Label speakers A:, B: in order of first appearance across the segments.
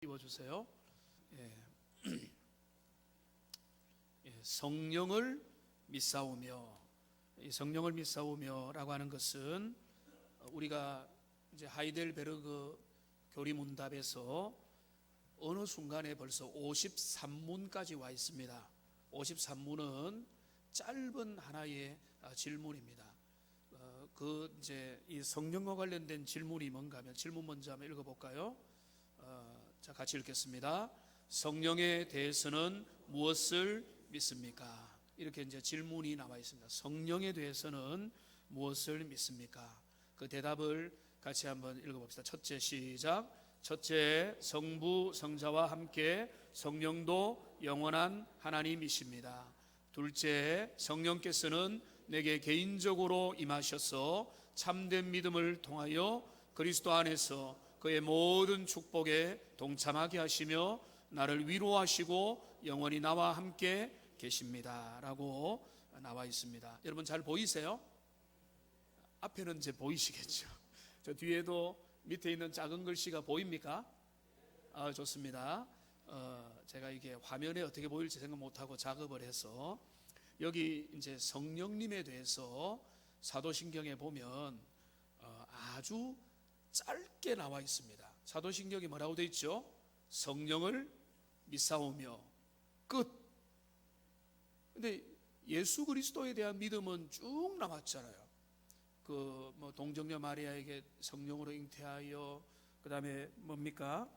A: 입어주세요. 예. 성령을 믿사오며, 이 성령을 믿사오며라고 하는 것은 우리가 이제 하이델베르그 교리문답에서 어느 순간에 벌써 53문까지 와 있습니다. 53문은 짧은 하나의 질문입니다. 그 이제 이 성령과 관련된 질문이 뭔가 하면 질문 먼저 한번 읽어볼까요? 자, 같이 읽겠습니다. 성령에 대해서는 무엇을 믿습니까? 이렇게 이제 질문이 나와 있습니다. 성령에 대해서는 무엇을 믿습니까? 그 대답을 같이 한번 읽어봅시다. 첫째, 시작. 첫째, 성부 성자와 함께 성령도 영원한 하나님이십니다. 둘째, 성령께서는 내게 개인적으로 임하셔서 참된 믿음을 통하여 그리스도 안에서 그의 모든 축복에 동참하게 하시며 나를 위로하시고 영원히 나와 함께 계십니다 라고 나와 있습니다. 여러분 잘 보이세요? 앞에는 이제 보이시겠죠. 저 뒤에도 밑에 있는 작은 글씨가 보입니까? 좋습니다. 제가 이게 화면에 어떻게 보일지 생각 못하고 작업을 해서 여기 이제 성령님에 대해서 사도신경에 보면 아주 짧게 나와 있습니다. 사도신경이 뭐라고 되어 있죠? 성령을 믿사오며 끝. 근데 예수 그리스도에 대한 믿음은 쭉 남았잖아요. 그 뭐 동정녀 마리아에게 성령으로 잉태하여, 그 다음에 뭡니까?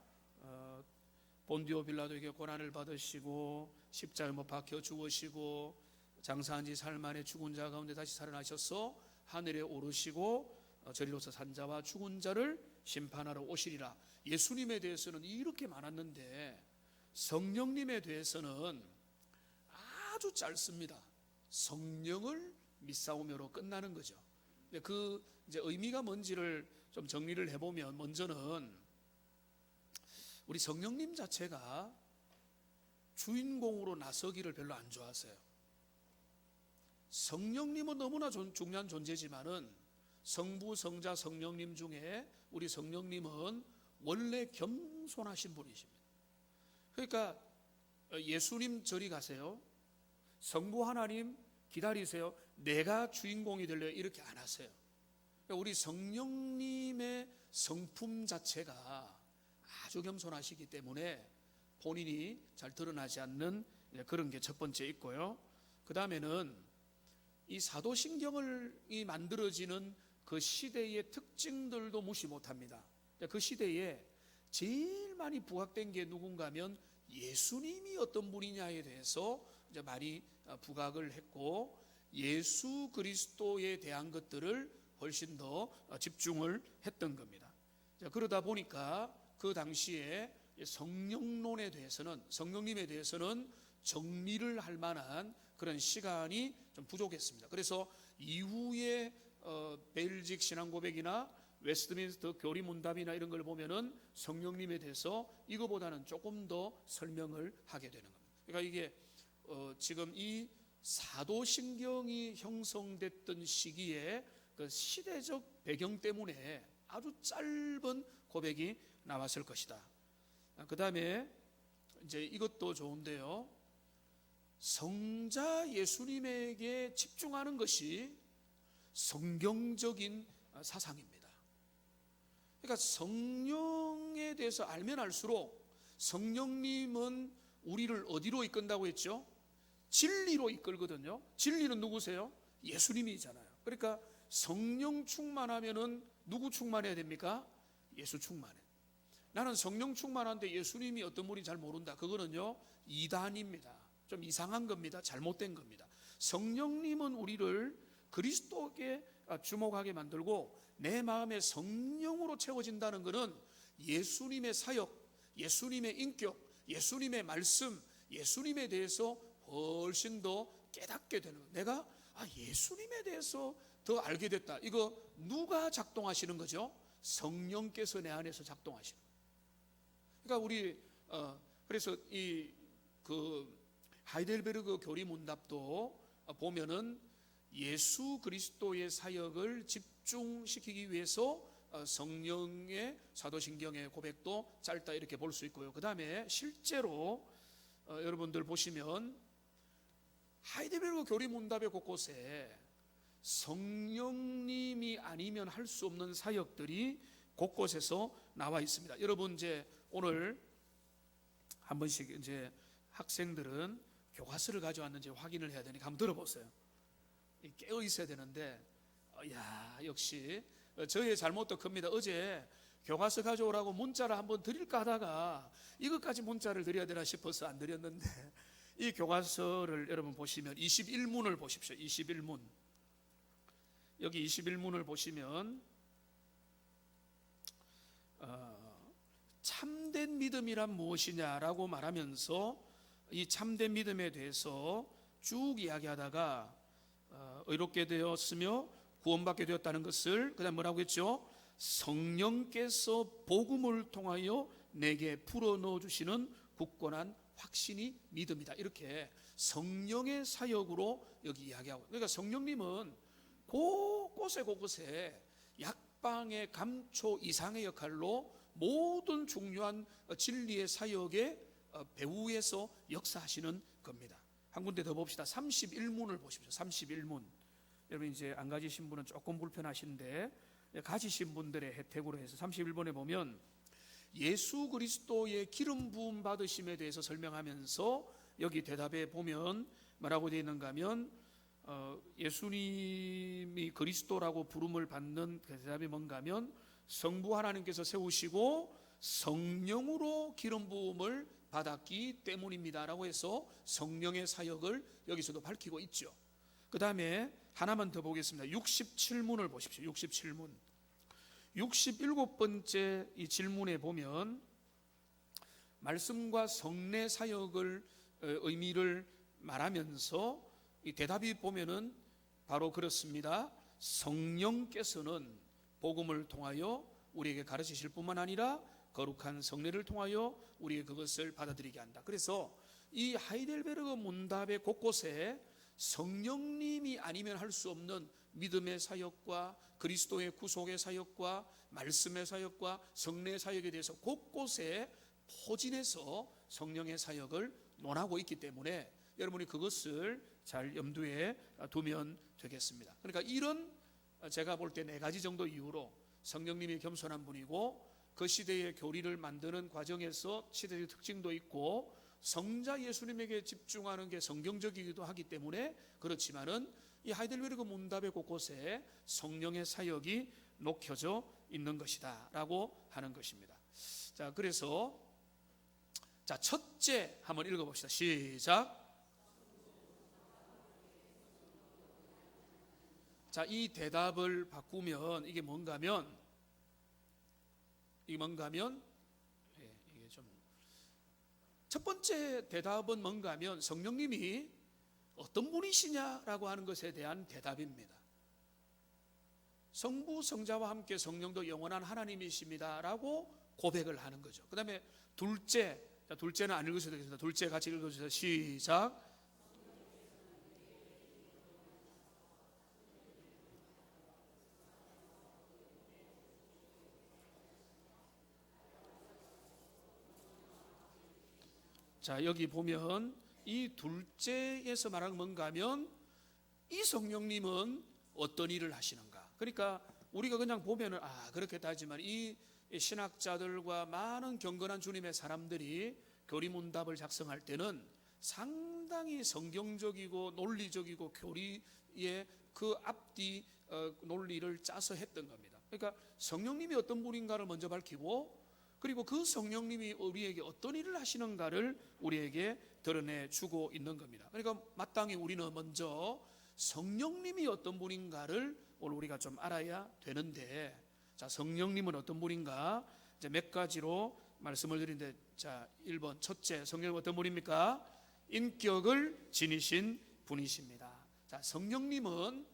A: 본디오 빌라도에게 고난을 받으시고 십자가에 못 박혀 죽으시고 장사한 지 사흘 만에 죽은 자 가운데 다시 살아나셔서 하늘에 오르시고 저리로서 산자와 죽은 자를 심판하러 오시리라. 예수님에 대해서는 이렇게 많았는데 성령님에 대해서는 아주 짧습니다. 성령을 믿사오며로 끝나는 거죠. 근데 그 이제 의미가 뭔지를 좀 정리를 해보면, 먼저는 우리 성령님 자체가 주인공으로 나서기를 별로 안 좋아하세요. 성령님은 너무나 중요한 존재지만은 성부, 성자, 성령님 중에 우리 성령님은 원래 겸손하신 분이십니다. 그러니까 예수님 저리 가세요, 성부 하나님 기다리세요, 내가 주인공이 될래요, 이렇게 안 하세요. 그러니까 우리 성령님의 성품 자체가 아주 겸손하시기 때문에 본인이 잘 드러나지 않는 그런 게 첫 번째 있고요. 그 다음에는 이 사도신경이 만들어지는 그 시대의 특징들도 무시 못합니다. 그 시대에 제일 많이 부각된 게 누군가 하면 예수님이 어떤 분이냐에 대해서 이제 많이 부각을 했고, 예수 그리스도에 대한 것들을 훨씬 더 집중을 했던 겁니다. 그러다 보니까 그 당시에 성령론에 대해서는, 성령님에 대해서는 정리를 할 만한 그런 시간이 좀 부족했습니다. 그래서 이후에 벨직 신앙고백이나 웨스트민스터 교리문답이나 이런 걸 보면은 성령님에 대해서 이거보다는 조금 더 설명을 하게 되는 겁니다. 그러니까 이게 지금 이 사도신경이 형성됐던 시기에 그 시대적 배경 때문에 아주 짧은 고백이 나왔을 것이다. 그 다음에 이제 이것도 좋은데요, 성자 예수님에게 집중하는 것이 성경적인 사상입니다. 그러니까 성령에 대해서 알면 알수록 성령님은 우리를 어디로 이끈다고 했죠? 진리로 이끌거든요. 진리는 누구세요? 예수님이잖아요. 그러니까 성령 충만하면은 누구 충만해야 됩니까? 예수 충만해. 나는 성령 충만한데 예수님이 어떤 분인지 잘 모른다. 그거는요 이단입니다. 좀 이상한 겁니다. 잘못된 겁니다. 성령님은 우리를 그리스도께 주목하게 만들고 내 마음에 성령으로 채워진다는 것은 예수님의 사역, 예수님의 인격, 예수님의 말씀, 예수님에 대해서 훨씬 더 깨닫게 되는 거예요. 내가 예수님에 대해서 더 알게 됐다. 이거 누가 작동하시는 거죠? 성령께서 내 안에서 작동하시는 거예요. 그러니까 우리 그래서 이 하이델베르그 교리문답도 보면은 예수 그리스도의 사역을 집중시키기 위해서 성령의 사도신경의 고백도 짧다 이렇게 볼 수 있고요. 그 다음에 실제로 여러분들 보시면 하이델베르그 교리문답의 곳곳에 성령님이 아니면 할 수 없는 사역들이 곳곳에서 나와 있습니다. 여러분 이제 오늘 한 번씩 이제 학생들은 교과서를 가져왔는지 확인을 해야 되니까 한번 들어보세요. 깨어 있어야 되는데 야 역시 저의 잘못도 큽니다. 어제 교과서 가져오라고 문자를 한번 드릴까 하다가 이것까지 문자를 드려야 되나 싶어서 안 드렸는데 이 교과서를 여러분 보시면 21문을 보십시오. 21문. 여기 21문을 보시면 참된 믿음이란 무엇이냐라고 말하면서 이 참된 믿음에 대해서 쭉 이야기하다가 의롭게 되었으며 구원받게 되었다는 것을 그다음 뭐라고 했죠? 성령께서 복음을 통하여 내게 풀어넣어 주시는 굳건한 확신이 믿음이다. 이렇게 성령의 사역으로 여기 이야기하고, 그러니까 성령님은 곳곳에 약방의 감초 이상의 역할로 모든 중요한 진리의 사역의 배후에서 역사하시는 겁니다. 한 군데 더 봅시다. 31문을 보십시오. 31문. 여러분 이제 안 가지신 분은 조금 불편하신데 가지신 분들의 혜택으로 해서 31번에 보면 예수 그리스도의 기름 부음 받으심에 대해서 설명하면서 여기 대답에 보면 뭐라고 되어 있는가 하면 예수님이 그리스도라고 부름을 받는 그 대답이 뭔가 하면 성부 하나님께서 세우시고 성령으로 기름 부음을 받았기 때문입니다 라고 해서 성령의 사역을 여기서도 밝히고 있죠. 그 다음에 하나만 더 보겠습니다. 67문을 보십시오. 67문 67번째 이 질문에 보면 말씀과 성례 사역을 의미를 말하면서 이 대답이 보면은 바로 그렇습니다. 성령께서는 복음을 통하여 우리에게 가르치실 뿐만 아니라 거룩한 성례를 통하여 우리에게 그것을 받아들이게 한다. 그래서 이 하이델베르그 문답의 곳곳에 성령님이 아니면 할 수 없는 믿음의 사역과 그리스도의 구속의 사역과 말씀의 사역과 성례의 사역에 대해서 곳곳에 포진해서 성령의 사역을 논하고 있기 때문에 여러분이 그것을 잘 염두에 두면 되겠습니다. 그러니까 이런 제가 볼 때 4가지 정도 이유로 성령님이 겸손한 분이고 그 시대의 교리를 만드는 과정에서 시대의 특징도 있고 성자 예수님에게 집중하는 게 성경적이기도 하기 때문에 그렇지만은 이 하이델베르그 문답의 곳곳에 성령의 사역이 녹혀져 있는 것이다 라고 하는 것입니다. 자, 그래서 자, 첫째 한번 읽어봅시다. 시작. 자, 이 대답을 바꾸면 이게 뭔가 하면 이게 좀 첫 번째 대답은 뭔가 하면 성령님이 어떤 분이시냐라고 하는 것에 대한 대답입니다. 성부 성자와 함께 성령도 영원한 하나님이십니다라고 고백을 하는 거죠. 그 다음에 둘째는 안 읽으셔도 되겠습니다. 둘째 같이 읽어주세요. 시작. 자, 여기 보면 이 둘째에서 말하는 뭔가 하면 이 성령님은 어떤 일을 하시는가. 그러니까 우리가 그냥 보면은 그렇겠다 하지만 이 신학자들과 많은 경건한 주님의 사람들이 교리문답을 작성할 때는 상당히 성경적이고 논리적이고 교리의 그 앞뒤 논리를 짜서 했던 겁니다. 그러니까 성령님이 어떤 분인가를 먼저 밝히고 그리고 그 성령님이 우리에게 어떤 일을 하시는가를 우리에게 드러내 주고 있는 겁니다. 그러니까 마땅히 우리는 먼저 성령님이 어떤 분인가를 오늘 우리가 좀 알아야 되는데, 자, 성령님은 어떤 분인가? 이제 몇 가지로 말씀을 드리는데, 자, 1번 첫째, 성령은 어떤 분입니까? 인격을 지니신 분이십니다. 자, 성령님은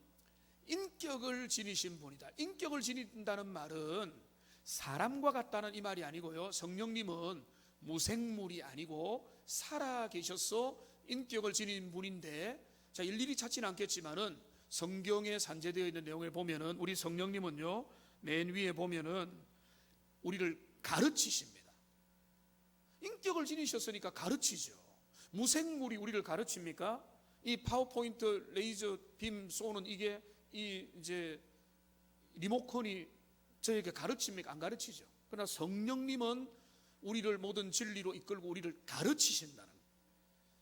A: 인격을 지니신 분이다. 인격을 지닌다는 말은 사람과 같다는 이 말이 아니고요. 성령님은 무생물이 아니고 살아 계셔서 인격을 지닌 분인데, 자, 일일이 찾지는 않겠지만은 성경에 산재되어 있는 내용을 보면은 우리 성령님은요 맨 위에 보면은 우리를 가르치십니다. 인격을 지니셨으니까 가르치죠. 무생물이 우리를 가르칩니까? 이 파워포인트 레이저 빔 쏘는 이게 이제 리모컨이 저에게 가르칩니까? 안 가르치죠. 그러나 성령님은 우리를 모든 진리로 이끌고 우리를 가르치신다는.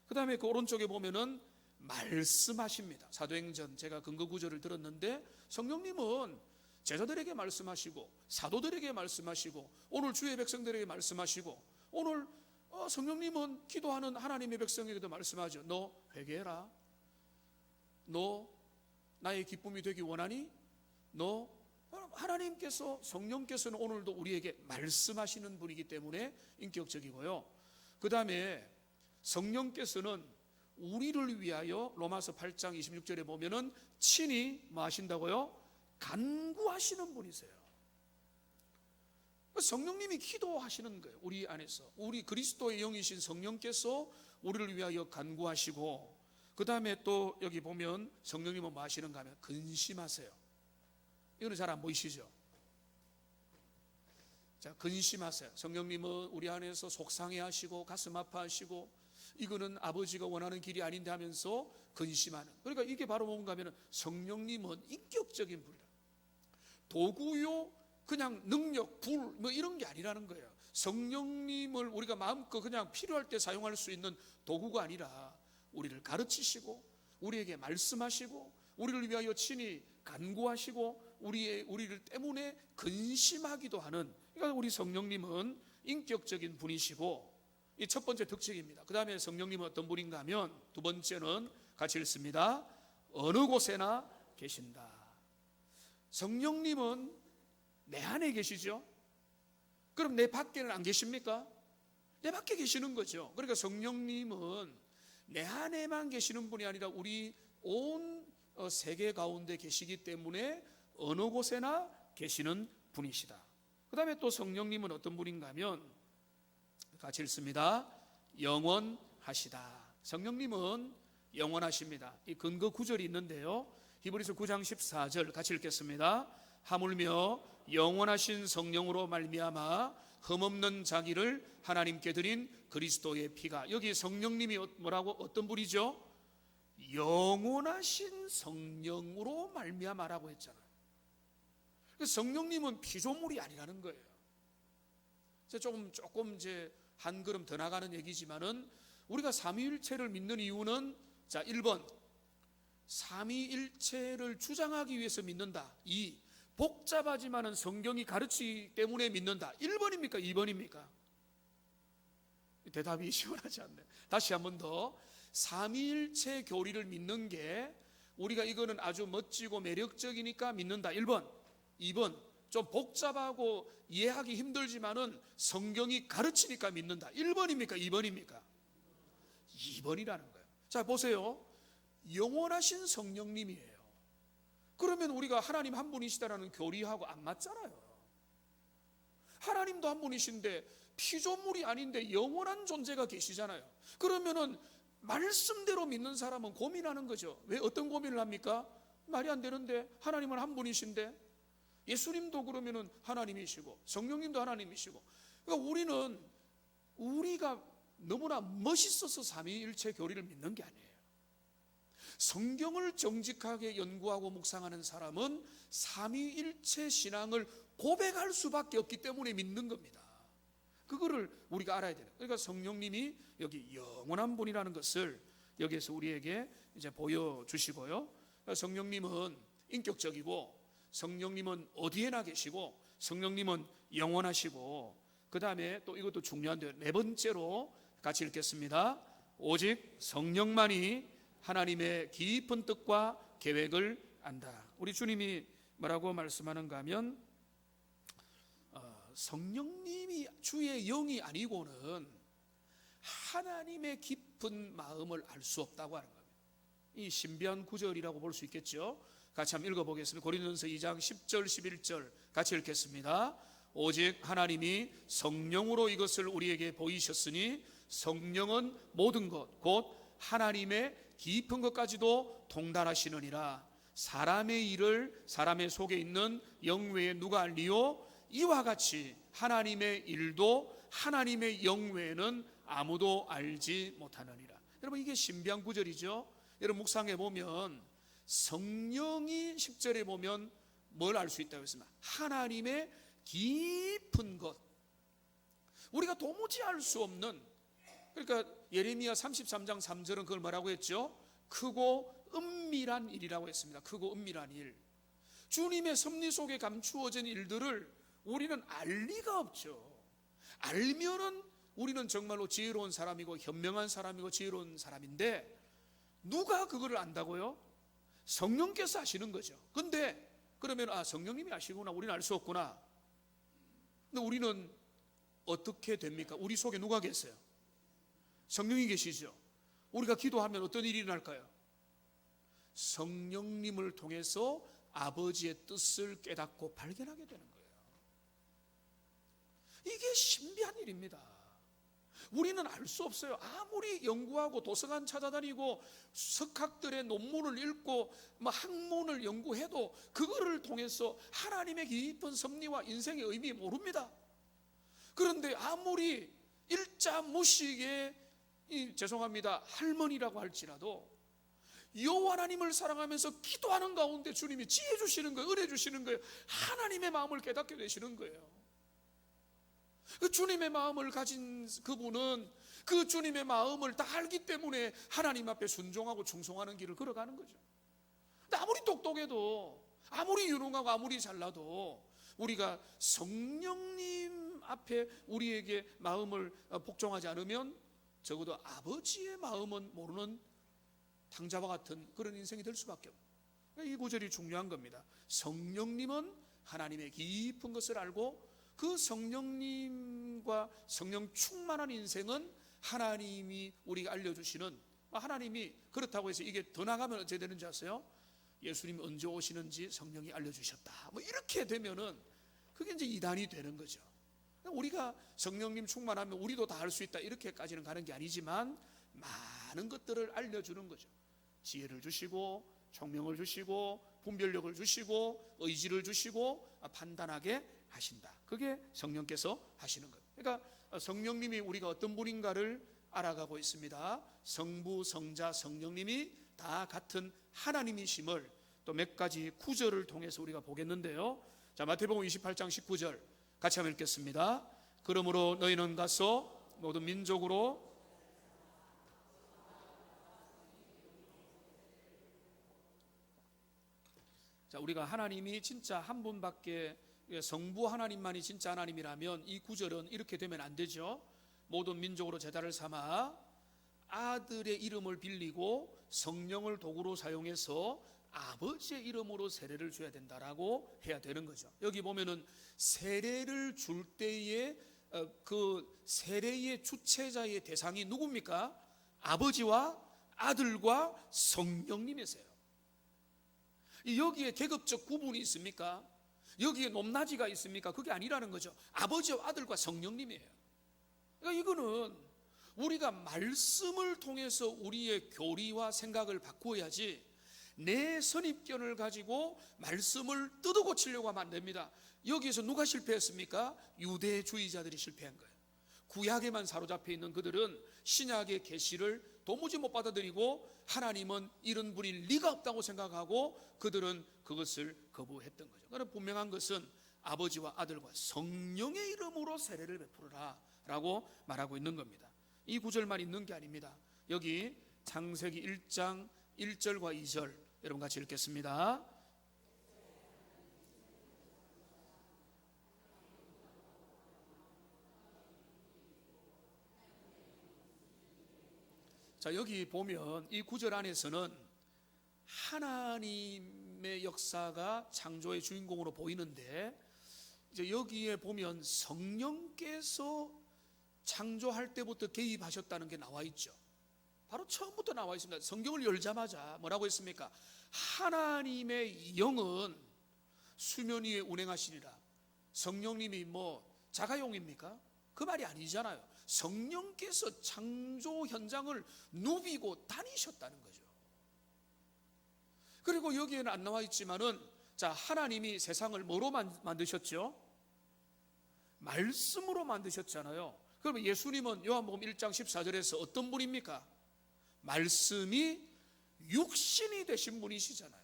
A: 그 다음에 그 오른쪽에 보면은 말씀하십니다. 사도행전 제가 근거 구절을 들었는데 성령님은 제자들에게 말씀하시고 사도들에게 말씀하시고 오늘 주의 백성들에게 말씀하시고 오늘 성령님은 기도하는 하나님의 백성에게도 말씀하죠. 너 회개해라. 너 나의 기쁨이 되기 원하니? 너 하나님께서 성령께서는 오늘도 우리에게 말씀하시는 분이기 때문에 인격적이고요. 그 다음에 성령께서는 우리를 위하여 로마서 8장 26절에 보면은 친히 뭐 하신다고요? 간구하시는 분이세요. 성령님이 기도하시는 거예요. 우리 안에서 우리 그리스도의 영이신 성령께서 우리를 위하여 간구하시고, 그 다음에 또 여기 보면 성령님은 뭐 하시는가 하면 근심하세요. 이거는 잘 안 보이시죠? 자, 근심하세요. 성령님은 우리 안에서 속상해하시고 가슴 아파하시고 이거는 아버지가 원하는 길이 아닌데 하면서 근심하는. 그러니까 이게 바로 뭔가 하면 성령님은 인격적인 분이라. 도구요 그냥 능력, 불 뭐 이런 게 아니라는 거예요. 성령님을 우리가 마음껏 그냥 필요할 때 사용할 수 있는 도구가 아니라 우리를 가르치시고 우리에게 말씀하시고 우리를 위하여 친히 간구하시고 우리를 때문에 근심하기도 하는, 그러니까 우리 성령님은 인격적인 분이시고 이 첫 번째 특징입니다. 그 다음에 성령님은 어떤 분인가 하면 두 번째는 같이 읽습니다. 어느 곳에나 계신다. 성령님은 내 안에 계시죠? 그럼 내 밖에는 안 계십니까? 내 밖에 계시는 거죠. 그러니까 성령님은 내 안에만 계시는 분이 아니라 우리 온 세계 가운데 계시기 때문에 어느 곳에나 계시는 분이시다. 그 다음에 또 성령님은 어떤 분인가 하면 같이 읽습니다. 영원하시다. 성령님은 영원하십니다. 이 근거 구절이 있는데요. 히브리서 9장 14절 같이 읽겠습니다. 하물며 영원하신 성령으로 말미암아 흠없는 자기를 하나님께 드린 그리스도의 피가. 여기 성령님이 뭐라고 어떤 분이죠? 영원하신 성령으로 말미암아라고 했잖아요. 성령님은 피조물이 아니라는 거예요. 조금 이제 한 걸음 더 나가는 얘기지만은 우리가 삼위일체를 믿는 이유는 자 1번 삼위일체를 주장하기 위해서 믿는다. 2. 복잡하지만은 성경이 가르치기 때문에 믿는다. 1번입니까? 2번입니까? 대답이 시원하지 않네. 다시 한 번 더. 삼위일체 교리를 믿는 게 우리가 이거는 아주 멋지고 매력적이니까 믿는다. 1번. 2번. 좀 복잡하고 이해하기 힘들지만은 성경이 가르치니까 믿는다. 1번입니까? 2번입니까? 2번이라는 거예요. 자, 보세요. 영원하신 성령님이에요. 그러면 우리가 하나님 한 분이시다라는 교리하고 안 맞잖아요. 하나님도 한 분이신데 피조물이 아닌데 영원한 존재가 계시잖아요. 그러면은 말씀대로 믿는 사람은 고민하는 거죠. 왜 어떤 고민을 합니까? 말이 안 되는데 하나님은 한 분이신데 예수님도 그러면은 하나님이시고 성령님도 하나님이시고, 그러니까 우리가 너무나 멋있어서 삼위일체 교리를 믿는 게 아니에요. 성경을 정직하게 연구하고 묵상하는 사람은 삼위일체 신앙을 고백할 수밖에 없기 때문에 믿는 겁니다. 그거를 우리가 알아야 돼요. 그러니까 성령님이 여기 영원한 분이라는 것을 여기에서 우리에게 이제 보여주시고요. 성령님은 인격적이고 성령님은 어디에나 계시고 성령님은 영원하시고, 그 다음에 또 이것도 중요한데요. 네 번째로 같이 읽겠습니다. 오직 성령만이 하나님의 깊은 뜻과 계획을 안다. 우리 주님이 뭐라고 말씀하는가 하면 성령님이 주의 영이 아니고는 하나님의 깊은 마음을 알 수 없다고 하는 겁니다. 이 신비한 구절이라고 볼 수 있겠죠. 같이 한번 읽어보겠습니다. 고린도전서 2장 10절 11절 같이 읽겠습니다. 오직 하나님이 성령으로 이것을 우리에게 보이셨으니 성령은 모든 것 곧 하나님의 깊은 것까지도 통달하시느니라. 사람의 일을 사람의 속에 있는 영 외에 누가 알리요? 이와 같이 하나님의 일도 하나님의 영 외에는 아무도 알지 못하느니라. 여러분, 이게 신비한 구절이죠. 여러분, 묵상해 보면 성령이 10절에 보면 뭘 알 수 있다고 했습니다. 하나님의 깊은 것, 우리가 도무지 알 수 없는, 그러니까 예레미야 33장 3절은 그걸 뭐라고 했죠? 크고 은밀한 일이라고 했습니다. 크고 은밀한 일, 주님의 섭리 속에 감추어진 일들을 우리는 알 리가 없죠. 알면은 우리는 정말로 지혜로운 사람이고 현명한 사람이고 지혜로운 사람인데, 누가 그거를 안다고요? 성령께서 아시는 거죠. 근데 그러면 성령님이 아시구나, 우리는 알 수 없구나. 근데 우리는 어떻게 됩니까? 우리 속에 누가 계세요? 성령이 계시죠. 우리가 기도하면 어떤 일이 일어날까요? 성령님을 통해서 아버지의 뜻을 깨닫고 발견하게 되는 거예요. 이게 신비한 일입니다. 우리는 알 수 없어요. 아무리 연구하고 도서관 찾아다니고 석학들의 논문을 읽고 학문을 연구해도 그거를 통해서 하나님의 깊은 섭리와 인생의 의미 모릅니다. 그런데 아무리 일자 무식의 죄송합니다, 할머니라고 할지라도 여호와 하나님을 사랑하면서 기도하는 가운데 주님이 지혜 주시는 거예요. 은혜 주시는 거예요. 하나님의 마음을 깨닫게 되시는 거예요. 그 주님의 마음을 가진 그분은 그 주님의 마음을 다 알기 때문에 하나님 앞에 순종하고 충성하는 길을 걸어가는 거죠. 근데 아무리 똑똑해도, 아무리 유능하고 아무리 잘나도 우리가 성령님 앞에 우리에게 마음을 복종하지 않으면 적어도 아버지의 마음은 모르는 탕자와 같은 그런 인생이 될 수밖에 없어요. 이 구절이 중요한 겁니다. 성령님은 하나님의 깊은 것을 알고 그 성령님과 성령 충만한 인생은 하나님이 우리가 알려주시는, 하나님이 그렇다고 해서 이게 더 나가면 어떻게 되는지 아세요? 예수님이 언제 오시는지 성령이 알려주셨다, 이렇게 되면은 그게 이제 이단이 되는 거죠. 우리가 성령님 충만하면 우리도 다 할 수 있다, 이렇게까지는 가는 게 아니지만 많은 것들을 알려주는 거죠. 지혜를 주시고 총명을 주시고 분별력을 주시고 의지를 주시고 판단하게 하신다. 그게 성령께서 하시는 거예요. 그러니까 성령님이 우리가 어떤 분인가를 알아가고 있습니다. 성부, 성자, 성령님이 다 같은 하나님이심을 또 몇 가지 구절을 통해서 우리가 보겠는데요. 자, 마태복음 28장 19절 같이 한번 읽겠습니다. 그러므로 너희는 가서 모든 민족으로 자, 우리가 하나님이 진짜 한 분밖에, 성부 하나님만이 진짜 하나님이라면 이 구절은 이렇게 되면 안 되죠. 모든 민족으로 제자를 삼아 아들의 이름을 빌리고 성령을 도구로 사용해서 아버지의 이름으로 세례를 줘야 된다라고 해야 되는 거죠. 여기 보면은 세례를 줄 때에 그 세례의 주체자의 대상이 누굽니까? 아버지와 아들과 성령님이세요. 여기에 계급적 구분이 있습니까? 여기에 높낮이가 있습니까? 그게 아니라는 거죠. 아버지와 아들과 성령님이에요. 그러니까 이거는 우리가 말씀을 통해서 우리의 교리와 생각을 바꾸어야지, 내 선입견을 가지고 말씀을 뜯어고치려고 하면 안 됩니다. 여기에서 누가 실패했습니까? 유대주의자들이 실패한 거예요. 구약에만 사로잡혀 있는 그들은 신약의 계시를 도무지 못 받아들이고 하나님은 이런 분일 리가 없다고 생각하고 그들은 그것을 거부했던 거죠. 그러나 분명한 것은 아버지와 아들과 성령의 이름으로 세례를 베풀어라 라고 말하고 있는 겁니다. 이 구절만 있는 게 아닙니다. 여기 창세기 1장 1절과 2절 여러분 같이 읽겠습니다. 자, 여기 보면 이 구절 안에서는 하나님의 역사가 창조의 주인공으로 보이는데, 이제 여기에 보면 성령께서 창조할 때부터 개입하셨다는 게 나와 있죠. 바로 처음부터 나와 있습니다. 성경을 열자마자 뭐라고 했습니까? 하나님의 영은 수면 위에 운행하시리라. 성령님이 자가용입니까? 그 말이 아니잖아요. 성령께서 창조 현장을 누비고 다니셨다는 거죠. 그리고 여기에는 안 나와 있지만은, 자, 하나님이 세상을 뭐로 만드셨죠? 말씀으로 만드셨잖아요. 그러면 예수님은 요한복음 1장 14절에서 어떤 분입니까? 말씀이 육신이 되신 분이시잖아요.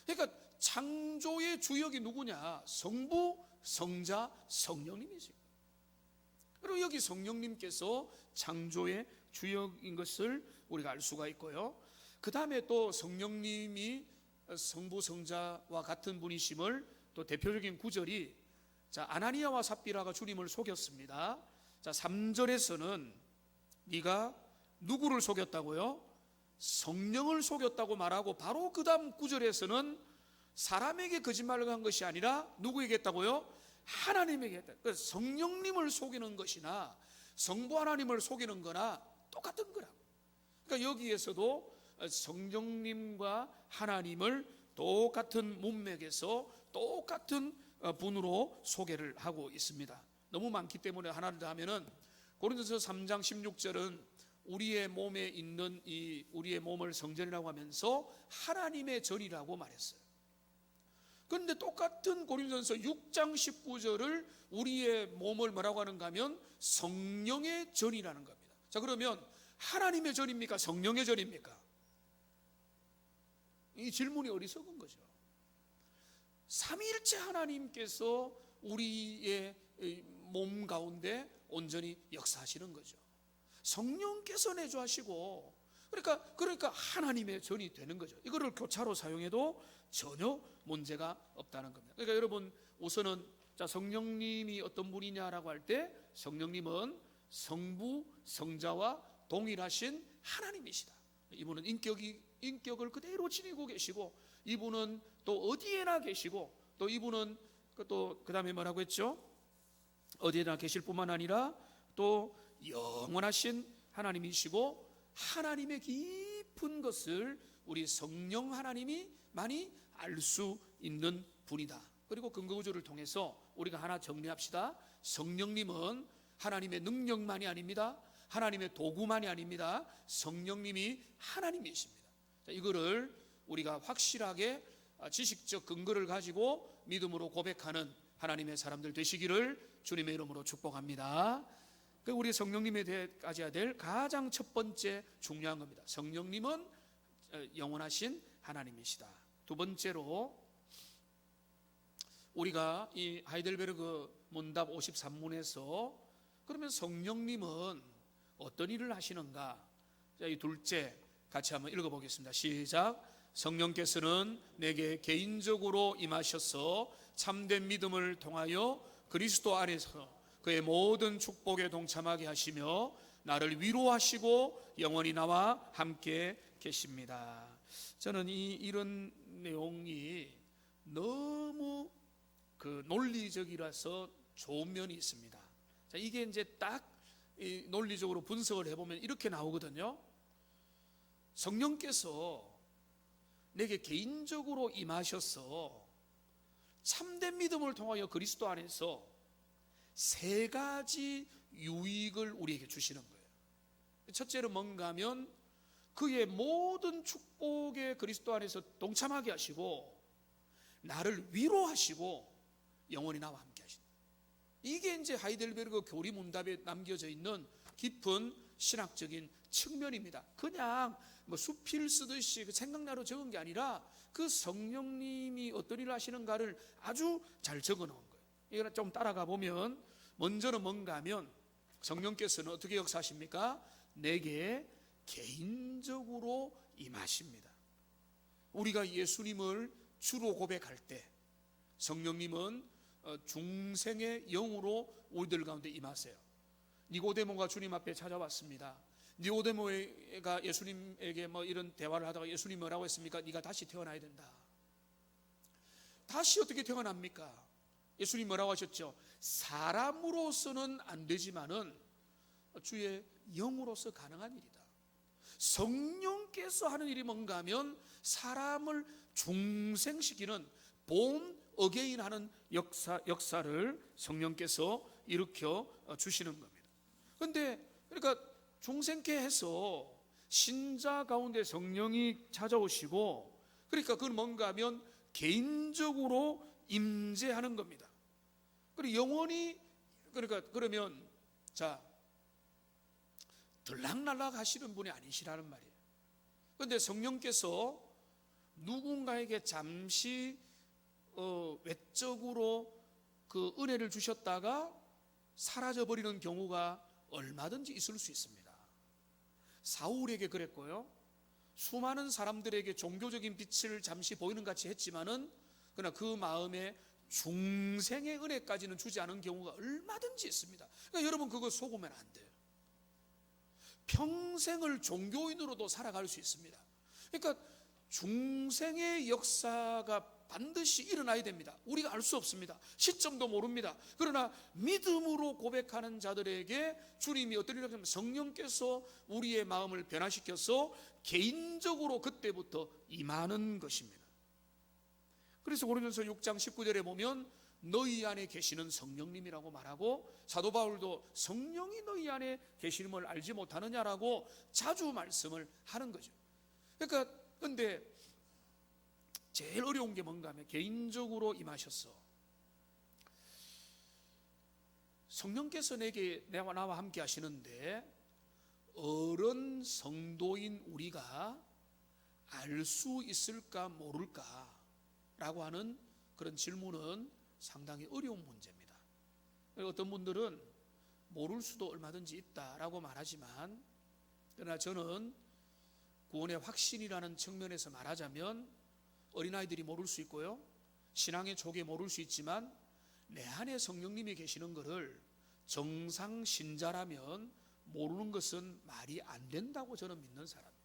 A: 그러니까 창조의 주역이 누구냐? 성부, 성자, 성령님이지. 그리고 여기 성령님께서 창조의 주역인 것을 우리가 알 수가 있고요. 그 다음에 또 성령님이 성부, 성자와 같은 분이심을 또 대표적인 구절이, 자, 아나니아와 삽비라가 주님을 속였습니다. 자, 3절에서는 네가 누구를 속였다고요? 성령을 속였다고 말하고, 바로 그 다음 9절에서는 사람에게 거짓말을 한 것이 아니라 누구에게 했다고요? 하나님에게 했다. 그래서 성령님을 속이는 것이나 성부 하나님을 속이는 거나 똑같은 거라고. 그러니까 여기에서도 성령님과 하나님을 똑같은 문맥에서 똑같은 분으로 소개를 하고 있습니다. 너무 많기 때문에 하나를 더 하면은, 고린도서 3장 16절은 우리의 몸에 있는 이 우리의 몸을 성전이라고 하면서 하나님의 전이라고 말했어요. 그런데 똑같은 고린도전서 6장 19절을 우리의 몸을 뭐라고 하는가 하면 성령의 전이라는 겁니다. 자, 그러면 하나님의 전입니까? 성령의 전입니까? 이 질문이 어리석은 거죠. 삼위일체 하나님께서 우리의 몸 가운데 온전히 역사하시는 거죠. 성령께서 내주하시고, 그러니까 하나님의 전이 되는 거죠. 이거를 교차로 사용해도 전혀 문제가 없다는 겁니다. 그러니까 여러분, 우선은 자, 성령님이 어떤 분이냐라고 할 때, 성령님은 성부, 성자와 동일하신 하나님이시다. 이분은 인격을 그대로 지니고 계시고, 이분은 또 어디에나 계시고, 또 이분은 또 그 다음에 뭐라고 했죠? 어디에나 계실 뿐만 아니라 또 영원하신 하나님이시고, 하나님의 깊은 것을 우리 성령 하나님이 많이 알 수 있는 분이다. 그리고 근거 구조를 통해서 우리가 하나 정리합시다. 성령님은 하나님의 능력만이 아닙니다. 하나님의 도구만이 아닙니다. 성령님이 하나님이십니다. 자, 이거를 우리가 확실하게 지식적 근거를 가지고 믿음으로 고백하는 하나님의 사람들 되시기를 주님의 이름으로 축복합니다. 우리 성령님에 가져야 될 가장 첫 번째 중요한 겁니다. 성령님은 영원하신 하나님이시다. 두 번째로, 우리가 이 하이델베르그 문답 53문에서 그러면 성령님은 어떤 일을 하시는가? 자, 이 둘째 같이 한번 읽어보겠습니다. 시작. 성령께서는 내게 개인적으로 임하셔서 참된 믿음을 통하여 그리스도 안에서 그의 모든 축복에 동참하게 하시며 나를 위로하시고 영원히 나와 함께 계십니다. 저는 이런 내용이 너무 논리적이라서 좋은 면이 있습니다. 자, 이게 이제 딱 논리적으로 분석을 해보면 이렇게 나오거든요. 성령께서 내게 개인적으로 임하셔서 참된 믿음을 통하여 그리스도 안에서 세 가지 유익을 우리에게 주시는 거예요. 첫째는 뭔가 하면 그의 모든 축복에 그리스도 안에서 동참하게 하시고 나를 위로하시고 영원히 나와 함께 하신다. 이게 이제 하이델베르그 교리 문답에 남겨져 있는 깊은 신학적인 측면입니다. 그냥 뭐 수필 쓰듯이 생각나로 적은 게 아니라 그 성령님이 어떤 일을 하시는가를 아주 잘 적어 놓은 거예요. 이걸 좀 따라가 보면, 먼저는 뭔가 하면 성령께서는 어떻게 역사하십니까? 내게 개인적으로 임하십니다. 우리가 예수님을 주로 고백할 때 성령님은 중생의 영으로 우리들 가운데 임하세요. 니고데모가 주님 앞에 찾아왔습니다. 니고데모가 예수님에게 뭐 이런 대화를 하다가 예수님 뭐라고 했습니까? 네가 다시 태어나야 된다. 다시 어떻게 태어납니까? 예수님 뭐라고 하셨죠? 사람으로서는 안 되지만은 주의 영으로서 가능한 일이다. 성령께서 하는 일이 뭔가 하면 사람을 중생시키는 본 어게인 하는 역사를 성령께서 일으켜 주시는 겁니다. 그런데 그러니까 중생케 해서 신자 가운데 성령이 찾아오시고 그러니까 그건 뭔가 하면 개인적으로 임재하는 겁니다. 그리고 영원히, 그러니까 그러면 자, 들락날락 하시는 분이 아니시라는 말이에요. 그런데 성령께서 누군가에게 잠시 외적으로 그 은혜를 주셨다가 사라져버리는 경우가 얼마든지 있을 수 있습니다. 사울에게 그랬고요, 수많은 사람들에게 종교적인 빛을 잠시 보이는 같이 했지만은 그러나 그 마음에 중생의 은혜까지는 주지 않은 경우가 얼마든지 있습니다. 그러니까 여러분 그거 속으면 안 돼요. 평생을 종교인으로도 살아갈 수 있습니다. 그러니까 중생의 역사가 반드시 일어나야 됩니다. 우리가 알 수 없습니다. 시점도 모릅니다. 그러나 믿음으로 고백하는 자들에게 주님이 어떤 일을 하면 성령께서 우리의 마음을 변화시켜서 개인적으로 그때부터 임하는 것입니다. 그래서 고린도서 6장 19절에 보면 너희 안에 계시는 성령님이라고 말하고, 사도 바울도 성령이 너희 안에 계시는 알지 못하느냐라고 자주 말씀을 하는 거죠. 그러니까 근데 제일 어려운 게 뭔가 하면 개인적으로 임하셔서 성령께서 나와 함께 하시는데 어른 성도인 우리가 알 수 있을까 모를까 라고 하는 그런 질문은 상당히 어려운 문제입니다. 어떤 분들은 모를 수도 얼마든지 있다라고 말하지만, 그러나 저는 구원의 확신이라는 측면에서 말하자면 어린아이들이 모를 수 있고요, 신앙의 초기에 모를 수 있지만 내 안에 성령님이 계시는 것을 정상 신자라면 모르는 것은 말이 안 된다고 저는 믿는 사람이에요.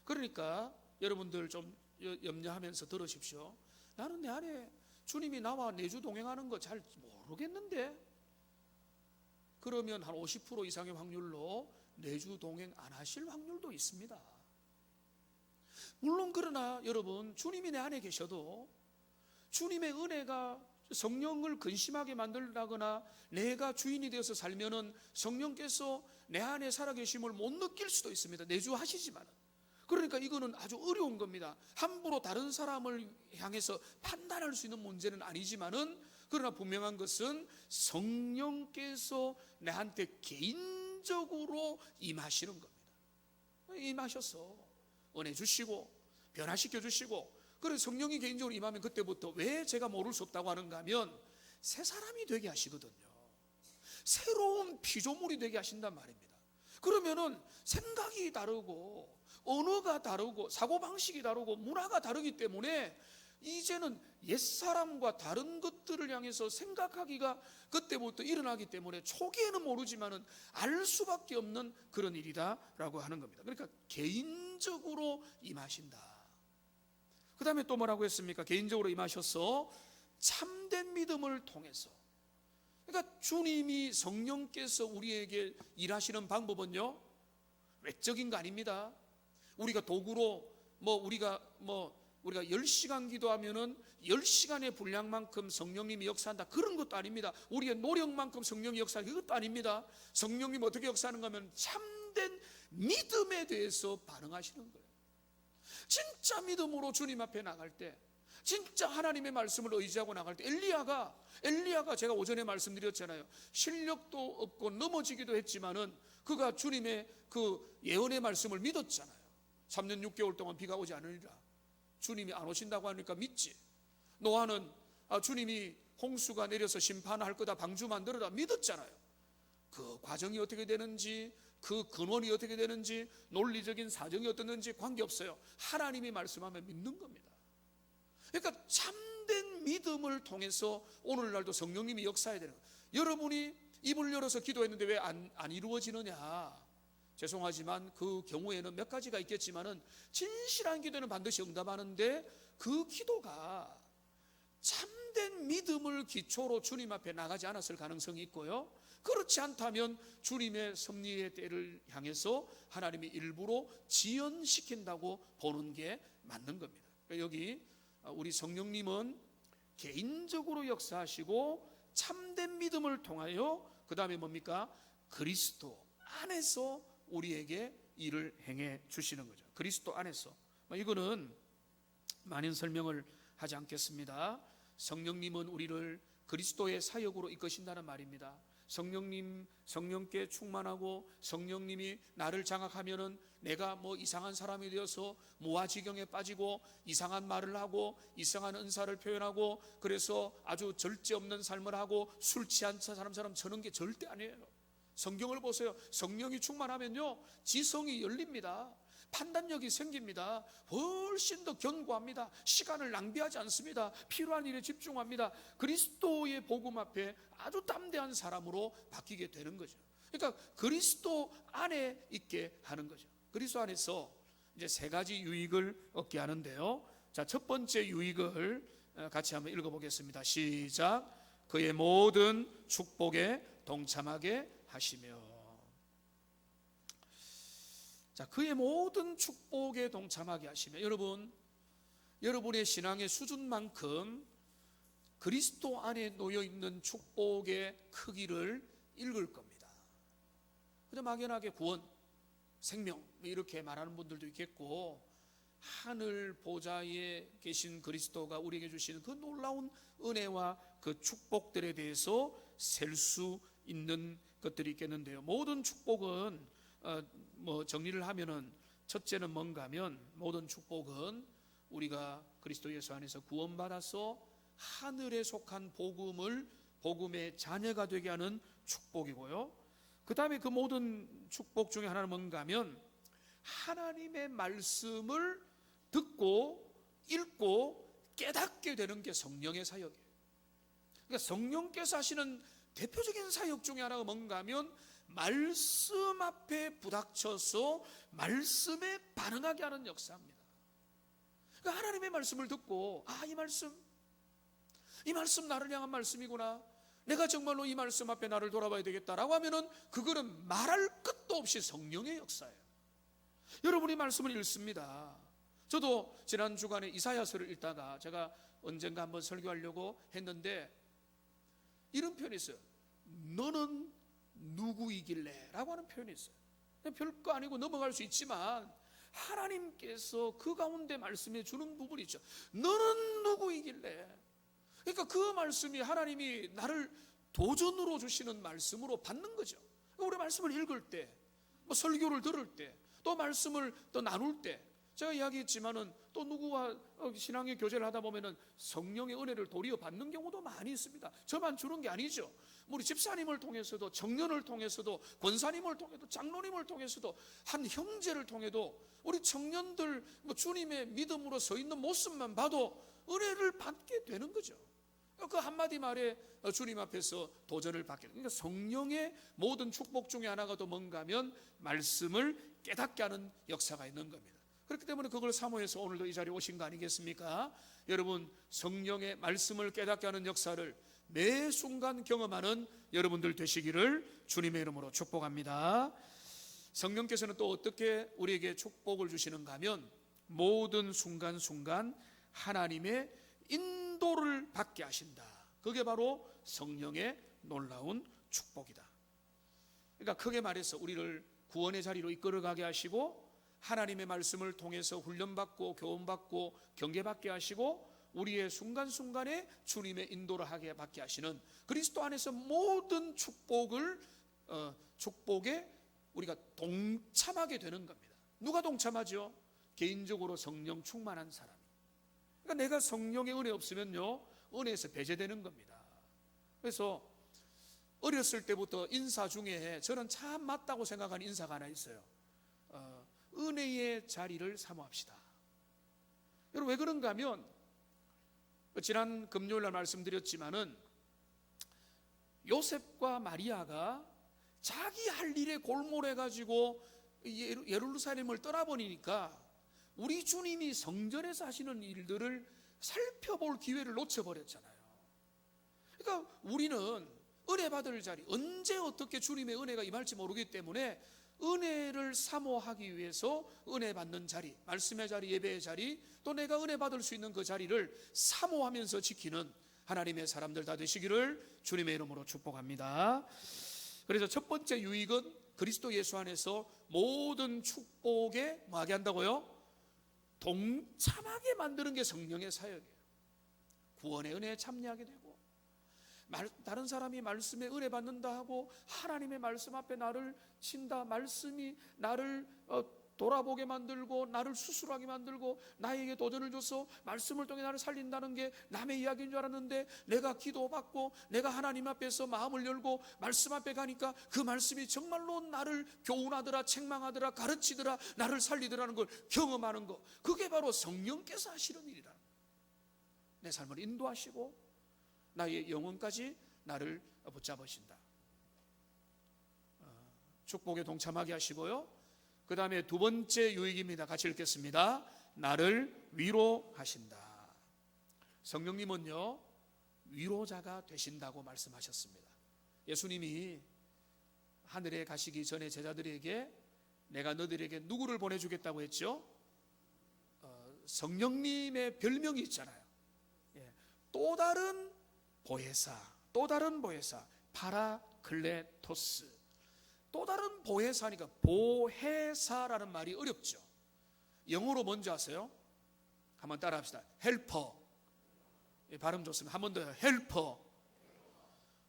A: 그러니까 여러분들 좀 염려하면서 들으십시오. 나는 내 안에 주님이 나와 내주 동행하는 거 잘 모르겠는데, 그러면 한 50% 이상의 확률로 내주 동행 안 하실 확률도 있습니다. 물론 그러나 여러분, 주님이 내 안에 계셔도 주님의 은혜가 성령을 근심하게 만들다거나 내가 주인이 되어서 살면은 성령께서 내 안에 살아계심을 못 느낄 수도 있습니다. 내주하시지만은. 그러니까 이거는 아주 어려운 겁니다. 함부로 다른 사람을 향해서 판단할 수 있는 문제는 아니지만은, 그러나 분명한 것은 성령께서 나한테 개인적으로 임하시는 겁니다. 임하셔서 은혜 주시고 변화시켜 주시고, 그래서 성령이 개인적으로 임하면 그때부터 왜 제가 모를 수 없다고 하는가 하면 새 사람이 되게 하시거든요. 새로운 피조물이 되게 하신단 말입니다. 그러면은 생각이 다르고 언어가 다르고 사고방식이 다르고 문화가 다르기 때문에 이제는 옛사람과 다른 것들을 향해서 생각하기가 그때부터 일어나기 때문에 초기에는 모르지만은 알 수밖에 없는 그런 일이다라고 하는 겁니다. 그러니까 개인적으로 임하신다. 그 다음에 또 뭐라고 했습니까? 개인적으로 임하셔서 참된 믿음을 통해서. 그러니까 주님이 성령께서 우리에게 일하시는 방법은요, 외적인 거 아닙니다. 우리가 도구로 우리가 10시간 기도하면은 10시간의 분량만큼 성령님이 역사한다, 그런 것도 아닙니다. 우리의 노력만큼 성령이 역사하는 것도 아닙니다. 성령님 어떻게 역사하는가 하면 참된 믿음에 대해서 반응하시는 거예요. 진짜 믿음으로 주님 앞에 나갈 때, 진짜 하나님의 말씀을 의지하고 나갈 때, 엘리야가 제가 오전에 말씀드렸잖아요. 실력도 없고 넘어지기도 했지만은 그가 주님의 그 예언의 말씀을 믿었잖아요. 3년 6개월 동안 비가 오지 않으리라. 주님이 안 오신다고 하니까 믿지. 노아는 주님이 홍수가 내려서 심판할 거다, 방주 만들어라, 믿었잖아요. 그 과정이 어떻게 되는지, 그 근원이 어떻게 되는지, 논리적인 사정이 어떻는지 관계없어요. 하나님이 말씀하면 믿는 겁니다. 그러니까 참된 믿음을 통해서 오늘날도 성령님이 역사해야 되는 거예요. 여러분이 입을 열어서 기도했는데 왜 안 이루어지느냐? 죄송하지만 그 경우에는 몇 가지가 있겠지만은 진실한 기도는 반드시 응답하는데, 그 기도가 참된 믿음을 기초로 주님 앞에 나가지 않았을 가능성이 있고요, 그렇지 않다면 주님의 섭리의 때를 향해서 하나님이 일부러 지연시킨다고 보는 게 맞는 겁니다. 여기 우리 성령님은 개인적으로 역사하시고 참된 믿음을 통하여, 그 다음에 뭡니까? 그리스도 안에서 우리에게 일을 행해 주시는 거죠. 그리스도 안에서. 이거는 많은 설명을 하지 않겠습니다. 성령님은 우리를 그리스도의 사역으로 이끄신다는 말입니다. 성령께 충만하고 성령님이 나를 장악하면은 내가 뭐 이상한 사람이 되어서 무아지경에 빠지고 이상한 말을 하고 이상한 은사를 표현하고 그래서 아주 절제 없는 삶을 하고 술 취한 사람처럼 저는 게 절대 아니에요. 성경을 보세요. 성령이 충만하면요, 지성이 열립니다. 판단력이 생깁니다. 훨씬 더 견고합니다. 시간을 낭비하지 않습니다. 필요한 일에 집중합니다. 그리스도의 복음 앞에 아주 담대한 사람으로 바뀌게 되는 거죠. 그러니까 그리스도 안에 있게 하는 거죠. 그리스도 안에서 이제 세 가지 유익을 얻게 하는데요. 자, 첫 번째 유익을 같이 한번 읽어보겠습니다. 시작. 그의 모든 축복에 동참하게 하시며. 자, 그의 모든 축복에 동참하게 하시며. 여러분의 신앙의 수준만큼 그리스도 안에 놓여 있는 축복의 크기를 읽을 겁니다. 그냥 막연하게 구원, 생명 이렇게 말하는 분들도 있겠고, 하늘 보좌에 계신 그리스도가 우리에게 주시는 그 놀라운 은혜와 그 축복들에 대해서 셀 수 있는 것들이 있겠는데요. 모든 축복은 뭐 정리를 하면은, 첫째는 뭔가 하면, 모든 축복은 우리가 그리스도 예수 안에서 구원받아서 하늘에 속한 복음의 자녀가 되게 하는 축복이고요. 그 다음에 그 모든 축복 중에 하나는 뭔가 하면, 하나님의 말씀을 듣고 읽고 깨닫게 되는 게 성령의 사역이에요. 그러니까 성령께서 하시는 대표적인 사역 중에 하나가 뭔가 하면, 말씀 앞에 부닥쳐서 말씀에 반응하게 하는 역사입니다. 그러니까 하나님의 말씀을 듣고, 이 말씀 나를 향한 말씀이구나, 내가 정말로 이 말씀 앞에 나를 돌아봐야 되겠다라고 하면은 그거는 말할 것도 없이 성령의 역사예요. 여러분이 말씀을 읽습니다. 저도 지난 주간에 이사야서를 읽다가 제가 언젠가 한번 설교하려고 했는데 이런 표현이 있어요. 너는 누구이길래? 라고 하는 표현이 있어요. 별거 아니고 넘어갈 수 있지만 하나님께서 그 가운데 말씀해 주는 부분이 있죠. 너는 누구이길래? 그러니까 그 말씀이 하나님이 나를 도전으로 주시는 말씀으로 받는 거죠. 우리 말씀을 읽을 때, 뭐 설교를 들을 때, 또 말씀을 또 나눌 때, 제가 이야기했지만은 또 누구와 신앙의 교제를 하다 보면은 성령의 은혜를 도리어 받는 경우도 많이 있습니다. 저만 주는 게 아니죠. 우리 집사님을 통해서도, 청년을 통해서도, 권사님을 통해서도, 장로님을 통해서도, 한 형제를 통해도, 우리 청년들 주님의 믿음으로 서 있는 모습만 봐도 은혜를 받게 되는 거죠. 그 한마디 말에 주님 앞에서 도전을 받게. 그러니까 성령의 모든 축복 중에 하나가 또 뭔가 하면 말씀을 깨닫게 하는 역사가 있는 겁니다. 그렇기 때문에 그걸 사모해서 오늘도 이 자리에 오신 거 아니겠습니까? 여러분, 성령의 말씀을 깨닫게 하는 역사를 매 순간 경험하는 여러분들 되시기를 주님의 이름으로 축복합니다. 성령께서는 또 어떻게 우리에게 축복을 주시는가 하면, 모든 순간순간 하나님의 인도를 받게 하신다. 그게 바로 성령의 놀라운 축복이다. 그러니까 크게 말해서 우리를 구원의 자리로 이끌어가게 하시고, 하나님의 말씀을 통해서 훈련받고 교훈받고 경계받게 하시고, 우리의 순간순간에 주님의 인도를 하게 받게 하시는 그리스도 안에서 모든 축복에 우리가 동참하게 되는 겁니다. 누가 동참하죠? 개인적으로 성령 충만한 사람이. 그러니까 내가 성령의 은혜 없으면요, 은혜에서 배제되는 겁니다. 그래서 어렸을 때부터 인사 중에 저는 참 맞다고 생각하는 인사가 하나 있어요. 은혜의 자리를 사모합시다. 여러분, 왜 그런가 하면, 지난 금요일날 말씀드렸지만은 요셉과 마리아가 자기 할 일에 골몰해가지고 예루살렘을 떠나버리니까 우리 주님이 성전에서 하시는 일들을 살펴볼 기회를 놓쳐버렸잖아요. 그러니까 우리는 은혜 받을 자리, 언제 어떻게 주님의 은혜가 임할지 모르기 때문에 은혜를 사모하기 위해서 은혜 받는 자리, 말씀의 자리, 예배의 자리, 또 내가 은혜 받을 수 있는 그 자리를 사모하면서 지키는 하나님의 사람들 다 되시기를 주님의 이름으로 축복합니다. 그래서 첫 번째 유익은 그리스도 예수 안에서 모든 축복에 뭐하게 한다고요? 동참하게 만드는 게 성령의 사역이에요. 구원의 은혜에 참여하게 되고, 다른 사람이 말씀에 은혜 받는다 하고 하나님의 말씀 앞에 나를 친다, 말씀이 나를 돌아보게 만들고 나를 수술하게 만들고 나에게 도전을 줘서 말씀을 통해 나를 살린다는 게 남의 이야기인 줄 알았는데, 내가 기도받고 내가 하나님 앞에서 마음을 열고 말씀 앞에 가니까 그 말씀이 정말로 나를 교훈하더라, 책망하더라, 가르치더라, 나를 살리더라는 걸 경험하는 거, 그게 바로 성령께서 하시는 일이라. 내 삶을 인도하시고 나의 영혼까지 나를 붙잡으신다. 축복에 동참하게 하시고요. 그 다음에 두 번째 유익입니다. 같이 읽겠습니다. 나를 위로하신다. 성령님은요, 위로자가 되신다고 말씀하셨습니다. 예수님이 하늘에 가시기 전에 제자들에게 내가 너희들에게 누구를 보내주겠다고 했죠? 성령님의 별명이 있잖아요. 또 다른 보혜사, 파라클레토스. 또 다른 보혜사니까, 보혜사라는 말이 어렵죠. 영어로 뭔지 아세요? 한번 따라 합시다. 헬퍼. 발음 좋습니다. 한 번 더요. 헬퍼.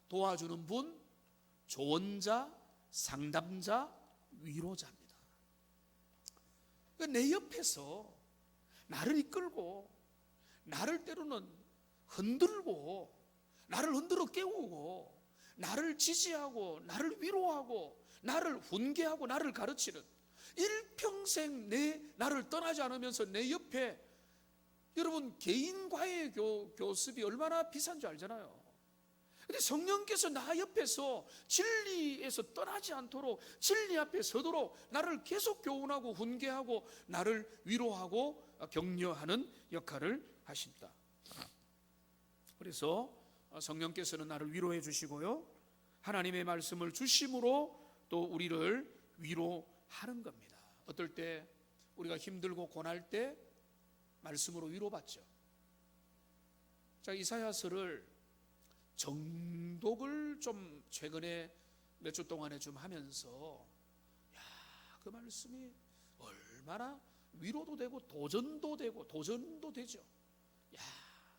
A: 도와주는 분, 조언자, 상담자, 위로자입니다. 내 옆에서 나를 이끌고, 나를 때로는 흔들고, 나를 흔들어 깨우고, 나를 지지하고, 나를 위로하고, 나를 훈계하고, 나를 가르치는, 일평생 나를 떠나지 않으면서 내 옆에, 여러분 개인과의 교습이 얼마나 비싼 줄 알잖아요. 근데 성령께서 나 옆에서 진리에서 떠나지 않도록, 진리 앞에 서도록 나를 계속 교훈하고 훈계하고 나를 위로하고 격려하는 역할을 하신다. 그래서 성령께서는 나를 위로해 주시고요, 하나님의 말씀을 주심으로 또 우리를 위로하는 겁니다. 어떨 때 우리가 힘들고 고날 때 말씀으로 위로받죠. 자, 이사야서를 정독을 좀 최근에 몇 주 동안에 좀 하면서, 그 말씀이 얼마나 위로도 되고 도전도 되죠.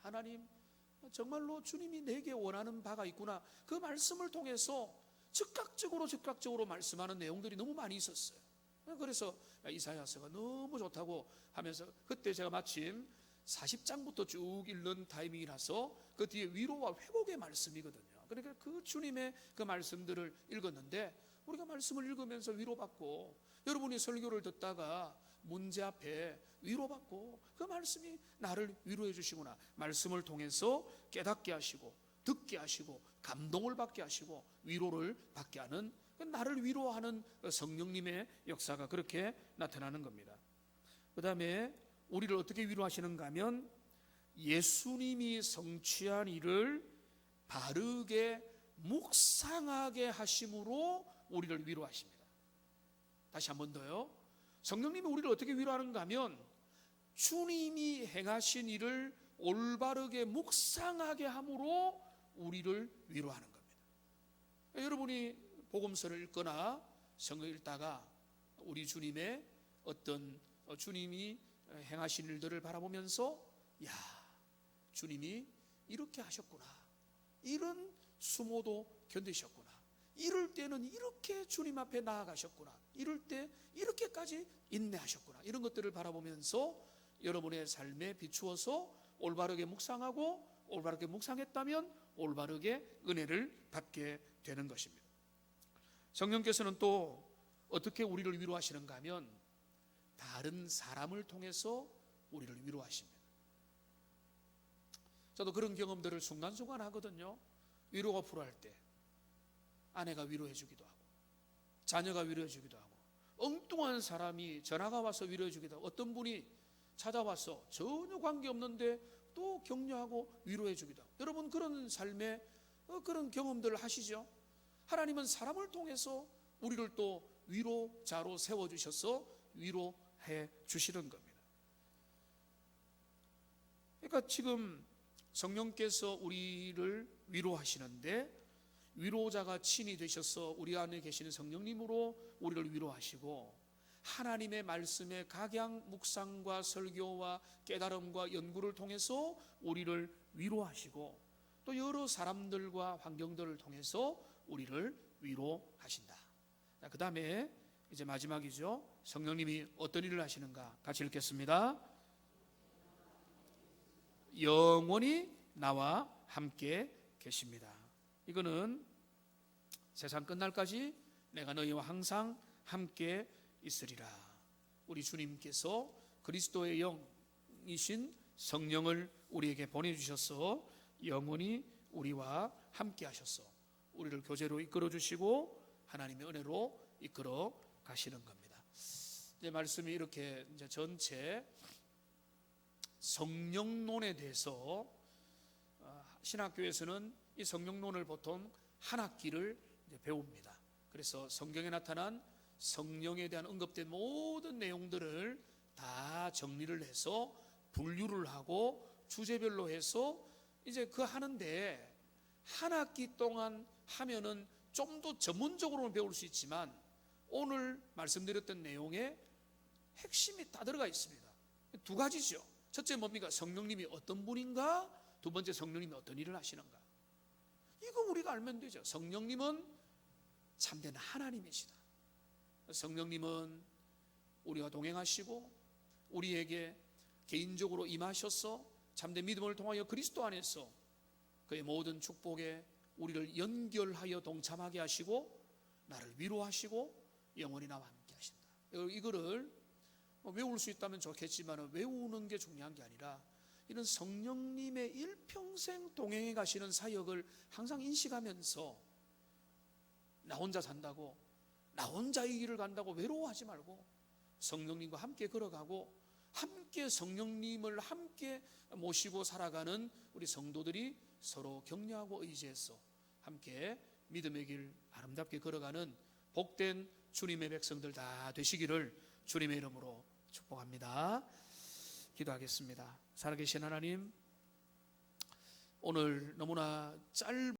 A: 하나님 정말로 주님이 내게 원하는 바가 있구나. 그 말씀을 통해서 즉각적으로 말씀하는 내용들이 너무 많이 있었어요. 그래서 이사야서가 너무 좋다고 하면서, 그때 제가 마침 40장부터 쭉 읽는 타이밍이라서 그 뒤에 위로와 회복의 말씀이거든요. 그러니까 그 주님의 그 말씀들을 읽었는데, 우리가 말씀을 읽으면서 위로받고, 여러분이 설교를 듣다가 문제 앞에 위로받고, 그 말씀이 나를 위로해 주시구나, 말씀을 통해서 깨닫게 하시고 듣게 하시고 감동을 받게 하시고 위로를 받게 하는, 나를 위로하는 성령님의 역사가 그렇게 나타나는 겁니다. 그 다음에 우리를 어떻게 위로하시는가 하면, 예수님이 성취한 일을 바르게 묵상하게 하심으로 우리를 위로하십니다. 다시 한 번 더요. 성령님이 우리를 어떻게 위로하는가 하면, 주님이 행하신 일을 올바르게 묵상하게 함으로 우리를 위로하는 겁니다. 여러분이 복음서를 읽거나 성경 읽다가 우리 주님의 어떤 주님이 행하신 일들을 바라보면서, 주님이 이렇게 하셨구나, 이런 수모도 견디셨구나, 이럴 때는 이렇게 주님 앞에 나아가셨구나, 이럴 때 이렇게까지 인내하셨구나, 이런 것들을 바라보면서 여러분의 삶에 비추어서 올바르게 묵상하고, 올바르게 묵상했다면 올바르게 은혜를 받게 되는 것입니다. 성령께서는 또 어떻게 우리를 위로하시는가 하면, 다른 사람을 통해서 우리를 위로하십니다. 저도 그런 경험들을 순간순간 하거든요. 위로가 필요할 때 아내가 위로해 주기도 하고, 자녀가 위로해 주기도 하고, 엉뚱한 사람이 전화가 와서 위로해 주기도 하고, 어떤 분이 찾아와서 전혀 관계없는데 또 격려하고 위로해 주기도 하고. 여러분 그런 삶에 그런 경험들을 하시죠? 하나님은 사람을 통해서 우리를 또 위로자로 세워주셔서 위로해 주시는 겁니다. 그러니까 지금 성령께서 우리를 위로하시는데, 위로자가 친히 되셔서 우리 안에 계시는 성령님으로 우리를 위로하시고, 하나님의 말씀의 각양 묵상과 설교와 깨달음과 연구를 통해서 우리를 위로하시고 또 여러 사람들과 환경들을 통해서 우리를 위로하신다. 그 다음에 이제 마지막이죠. 성령님이 어떤 일을 하시는가 같이 읽겠습니다. 영원히 나와 함께 계십니다. 이거는 세상 끝날까지 내가 너희와 항상 함께 있으리라. 우리 주님께서 그리스도의 영이신 성령을 우리에게 보내주셔서 영원히 우리와 함께 하셔서 우리를 교제로 이끌어 주시고 하나님의 은혜로 이끌어 가시는 겁니다. 이제 말씀이 이렇게 이제 전체 성령론에 대해서 신학교에서는 이 성령론을 보통 한 학기를 배웁니다. 그래서 성경에 나타난 성령에 대한 언급된 모든 내용들을 다 정리를 해서 분류를 하고 주제별로 해서 이제 그 하는데 한 학기 동안 하면은 좀 더 전문적으로는 배울 수 있지만 오늘 말씀드렸던 내용에 핵심이 다 들어가 있습니다. 두 가지죠. 첫째 뭡니까? 성령님이 어떤 분인가? 두 번째, 성령님이 어떤 일을 하시는가? 이거 우리가 알면 되죠. 성령님은 참된 하나님이시다. 성령님은 우리와 동행하시고 우리에게 개인적으로 임하셔서 참된 믿음을 통하여 그리스도 안에서 그의 모든 축복에 우리를 연결하여 동참하게 하시고 나를 위로하시고 영원히 나와 함께 하신다. 이거를 외울 수 있다면 좋겠지만 외우는 게 중요한 게 아니라 이런 성령님의 일평생 동행해 가시는 사역을 항상 인식하면서 나 혼자 산다고 나 혼자 이 길을 간다고 외로워하지 말고 성령님과 함께 걸어가고 함께 성령님을 함께 모시고 살아가는 우리 성도들이 서로 격려하고 의지해서 함께 믿음의 길 아름답게 걸어가는 복된 주님의 백성들 다 되시기를 주님의 이름으로 축복합니다. 기도하겠습니다. 살아계신 하나님, 오늘 너무나 짧은